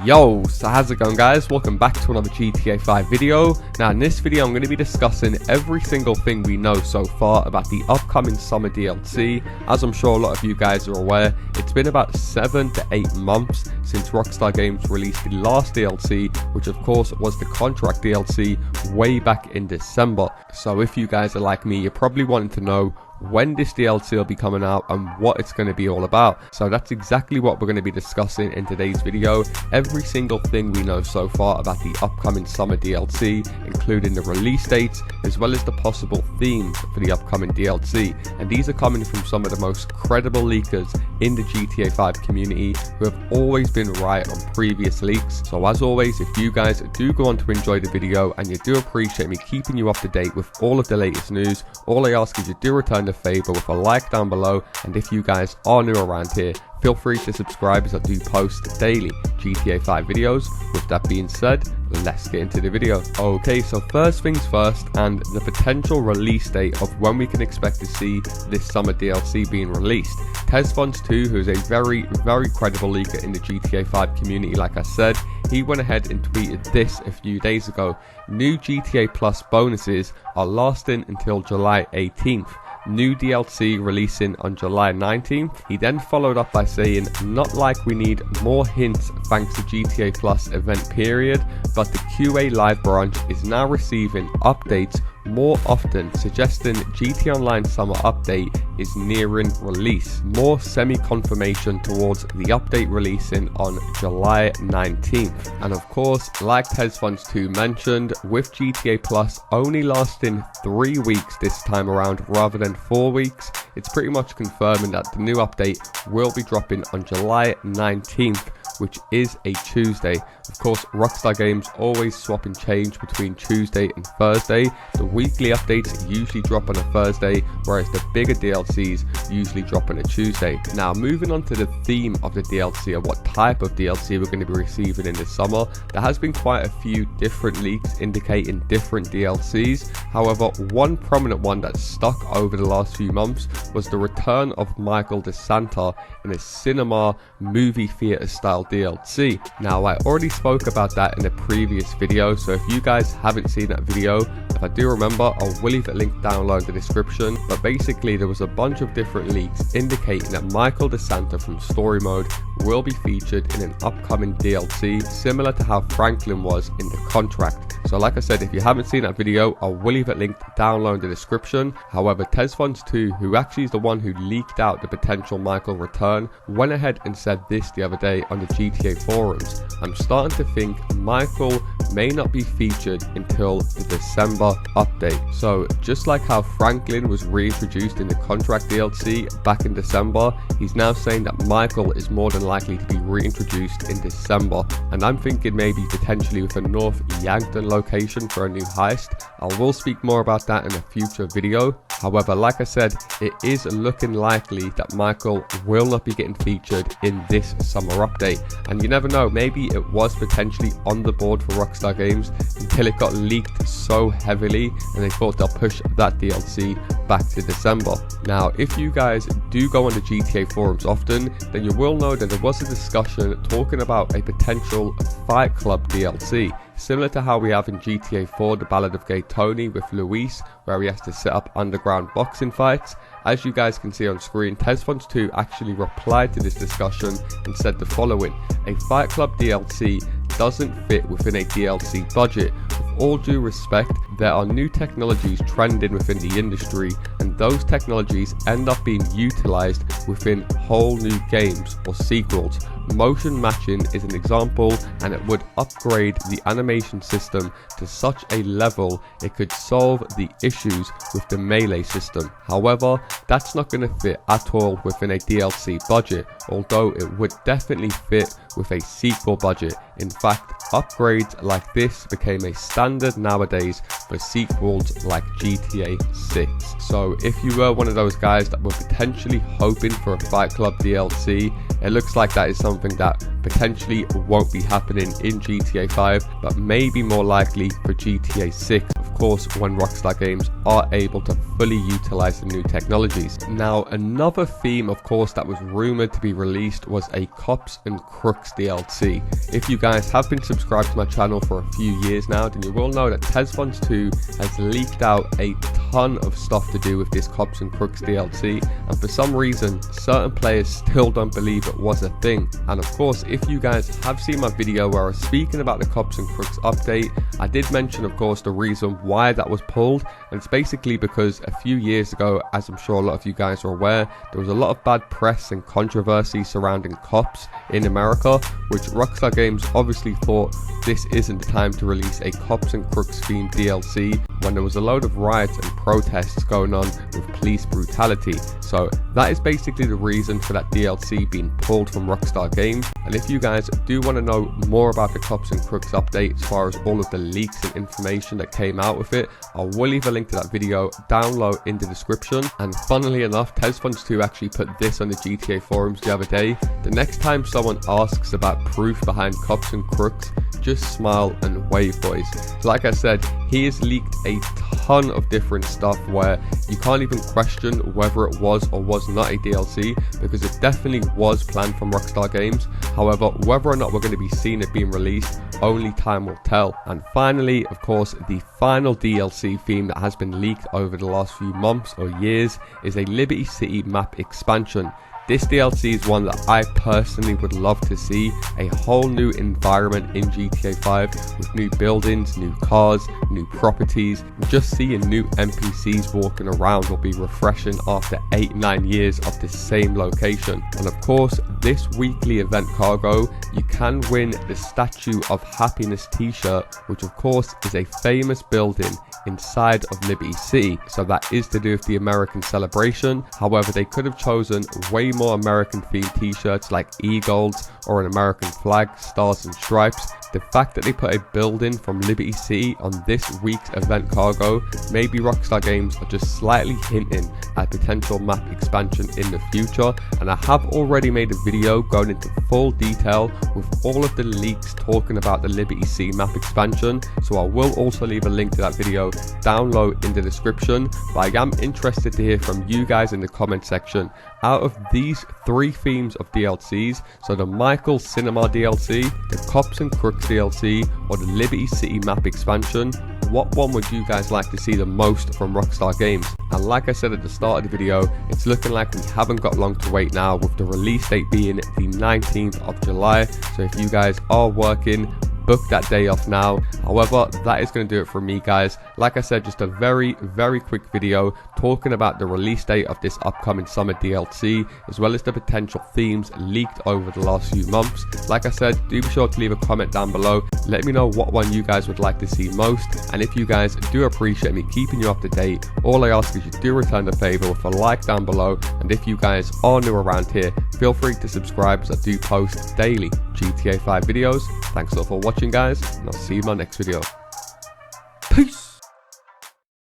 Yo, so how's it going guys? Welcome back to another GTA 5 video. Now in this video I'm going to be discussing every single thing we know so far about the upcoming summer DLC. As I'm sure a lot of you guys are aware, it's been about 7 to 8 months since Rockstar Games released the last DLC, which of course was the contract DLC way back in December. So if you guys are like me, you're probably wanting to know when this DLC will be coming out and what it's going to be all about. So that's exactly what we're going to be discussing in today's video. Every single thing we know so far about the upcoming summer DLC, including the release dates as well as the possible themes for the upcoming DLC. And these are coming from some of the most credible leakers in the GTA 5 community who have always been right on previous leaks. So as always, if you guys do go on to enjoy the video and you do appreciate me keeping you up to date with all of the latest news, all I ask is you do return the favor with a like down below, and if you guys are new around here, feel free to subscribe as I do post daily GTA 5 videos. With that being said, let's get into the video. Okay, so first things first, and the potential release date of when we can expect to see this summer DLC being released. TezFunds2, who is a very credible leaker in the GTA 5 community, like I said, he went ahead and tweeted this a few days ago. New GTA Plus bonuses are lasting until July 18th. New DLC releasing on July 19th. He then followed up by saying, not like we need more hints thanks to GTA Plus event period, but the QA Live branch is now receiving updates more often, suggesting GTA Online Summer Update is nearing release. More semi-confirmation towards the update releasing on July 19th. And of course, like TezFunds2 mentioned, with GTA Plus only lasting 3 weeks this time around rather than 4 weeks, it's pretty much confirming that the new update will be dropping on July 19th, which is a Tuesday. Of course, Rockstar Games always swap and change between Tuesday and Thursday. The weekly updates usually drop on a Thursday, whereas the bigger DLCs usually drop on a Tuesday. Now, moving on to the theme of the DLC, or what type of DLC we're going to be receiving in this summer, there has been quite a few different leaks indicating different DLCs. However, one prominent one that stuck over the last few months was the return of Michael DeSanta in a cinema movie theater style DLC. Now, I already spoke about that in a previous video, so if you guys haven't seen that video, if I do remember, I will leave a link down below in the description. But basically, there was a bunch of different leaks indicating that Michael DeSanta from Story Mode will be featured in an upcoming DLC, similar to how Franklin was in the contract. So like I said, if you haven't seen that video, I will leave it linked down below in the description. However, TezFunds2, who actually is the one who leaked out the potential Michael return, went ahead and said this the other day on the GTA forums. I'm starting to think Michael may not be featured until the December update. So just like how Franklin was reintroduced in the contract DLC back in December, he's now saying that Michael is more than likely to be reintroduced in December. And I'm thinking maybe potentially with a North Yankton location for a new heist. I will speak more about that in a future video. However, like I said, it is looking likely that Michael will not be getting featured in this summer update. And you never know, maybe it was potentially on the board for Rockstar Games until it got leaked so heavily and they thought they'll push that DLC back to December. Now, if you guys do go on the GTA forums often, then you will know that there was a discussion talking about a potential Fight Club DLC. Similar to how we have in GTA 4 The Ballad of Gay Tony with Luis, where he has to set up underground boxing fights. As you guys can see on screen, TezFunds2 actually replied to this discussion and said the following: a Fight Club DLC doesn't fit within a DLC budget. With all due respect, there are new technologies trending within the industry, and those technologies end up being utilized within whole new games or sequels. Motion matching is an example, and it would upgrade the animation system to such a level it could solve the issues with the melee system. However, that's not going to fit at all within a DLC budget, although it would definitely fit with a sequel budget. In fact, upgrades like this became a standard nowadays for sequels like GTA 6. So if you were one of those guys that were potentially hoping for a Fight Club DLC, it looks like that is something that potentially won't be happening in GTA 5, but maybe more likely for GTA 6. Of course when Rockstar Games are able to fully utilize the new technologies. Now, another theme of course that was rumored to be released was a Cops and Crooks DLC. If you guys have been subscribed to my channel for a few years now, then you will know that Tesfunds 2 has leaked out a ton of stuff to do with this Cops and Crooks DLC, and for some reason certain players still don't believe it was a thing. And of course, if you guys have seen my video where I was speaking about the Cops and Crooks update, I did mention of course the reason why that was pulled, and it's basically because a few years ago, as I'm sure a lot of you guys are aware, there was a lot of bad press and controversy surrounding cops in America, which Rockstar Games obviously thought this isn't the time to release a Cops and Crooks themed DLC when there was a load of riots and protests going on with police brutality. So that is basically the reason for that DLC being pulled from Rockstar Games. And if you guys do want to know more about the Cops and Crooks update as far as all of the leaks and information that came out with it, I will leave a link to that video down low in the description. And funnily enough, Tesfunds 2 actually put this on the GTA forums the other day. The next time someone asks about proof behind Cops and Crooks, just smile and wave, boys. So like I said, he has leaked a ton of different stuff where you can't even question whether it was or was not a DLC, because it definitely was planned from Rockstar Games. However, whether or not we're going to be seeing it being released, only time will tell. And finally, of course, the final DLC theme that has been leaked over the last few months or years is a Liberty City map expansion. This DLC is one that I personally would love to see, a whole new environment in GTA 5 with new buildings, new cars, new properties. Just seeing new NPCs walking around will be refreshing after 8-9 years of the same location. And of course, this weekly event cargo, you can win the Statue of Happiness t-shirt, which of course is a famous building inside of Liberty City. So that is to do with the American celebration. However, they could have chosen way more American themed t-shirts like eagles or an American flag, stars and stripes. The fact that they put a building from Liberty City on this week's event cargo, maybe Rockstar Games are just slightly hinting at potential map expansion in the future. And I have already made a video going into full detail with all of the leaks talking about the Liberty City map expansion, so I will also leave a link to that video down low in the description. But I am interested to hear from you guys in the comment section. Out of these 3 themes of DLCs, so the Michael Cinema DLC, the Cops and Crooks DLC, or the Liberty City map expansion, what one would you guys like to see the most from Rockstar Games? And like I said at the start of the video, it's looking like we haven't got long to wait now, with the release date being the 19th of July. So if you guys are working, book that day off now. However, that is going to do it from me, guys. Like I said, just a very quick video talking about the release date of this upcoming summer DLC, as well as the potential themes leaked over the last few months. Like I said, do be sure to leave a comment down below. Let me know what one you guys would like to see most. And if you guys do appreciate me keeping you up to date, all I ask is you do return the favor with a like down below. And if you guys are new around here, feel free to subscribe, as I do post daily GTA 5 videos. Thanks a lot for watching, guys, and I'll see you in my next video. Peace!